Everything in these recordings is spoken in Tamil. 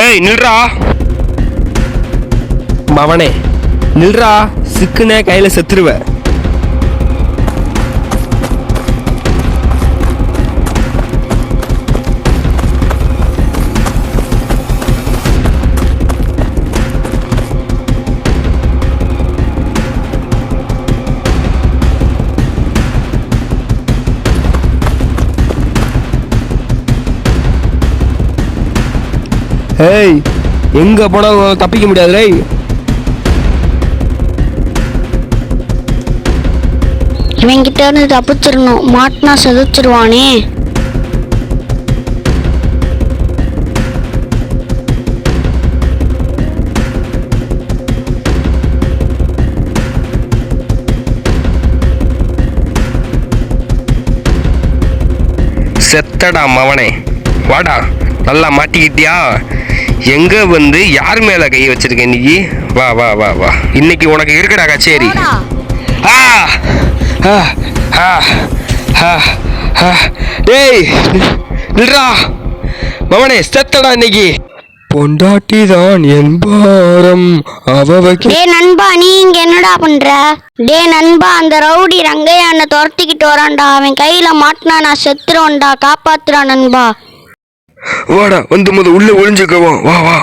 ஏய் நில்றா மவனே, நில்றா, சிக்குனே கையில செத்துருவ. ஏய், எங்க போனா தப்பிக்க முடியாது. இவங்கிட்ட இருந்து தப்பிச்சிடணும், மாட்டினா செதுச்சிருவானே. செத்தடா மவனே, வாடா, நல்லா மாட்டிக்கிட்டியா? எங்க வந்து யார் மேல கை வச்சிருக்க இன்னைக்கு? வா வா வா வா, இன்னைக்கு உனக்கு இருக்குடா கச்சேரி. ஆ ஆ ஆ ஆ ஆ டேய் நில்றா மவனே, செத்தடா இன்னைக்கு. பொண்டாட்டி தான் என் பாரம் அவவக்கு. டே நண்பா, நீ இங்க என்னடா பண்ற? டே நண்பா, அந்த ரவுடி ரங்கையா என்ன துரத்திக்கிட்டு வரான்டா. அவன் கையில மாட்டினா நான் செத்துருவேன்டா, காப்பாத்துறா நண்பா. வாடா, வந்து உள்ள ஒளிஞ்சுக்குவோம். வா வா.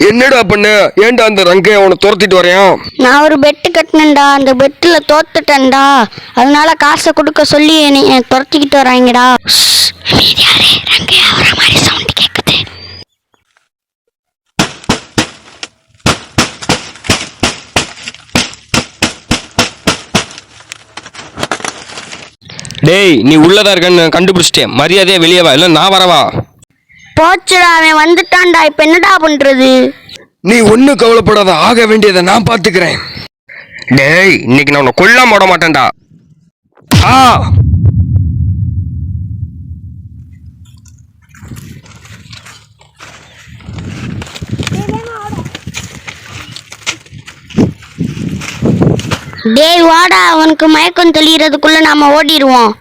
என்னடா பண்ண? ஏன்டா அந்த ரங்கைய அவனை துரத்திட்டு வரையான்? நான் ஒரு பெட்டு கட்டினேன்டா, அந்த பெட்டில் தோத்துட்டேன்டா. அதனால காசை கொடுக்க சொல்லி என்னை துரத்திக்கிட்டு வராங்கடா. ரங்கையா வர மாதிரி சவுண்ட் கேட்குது. டேய், நீ உள்ளதா இருக்கன்னு கண்டுபிடிச்சிட்டேன். மரியாதையா வெளியே வா, இல்ல நான் வரவா? போச்சுடா, அவன் வந்துட்டான்டா. இப்ப என்னடா பண்றது? நீ ஒண்ணு கவலைப்படாத, ஆக வேண்டியதை நான் பாத்துக்கிறேன். டேய், இன்னைக்கு நான் உன்னை கொல்லாம விட மாட்டேன்டா. ஆ டேய் வாடா, அவனுக்கு மயக்கம் தெளியறதுக்குள்ள நாம ஓடிடுவோம்.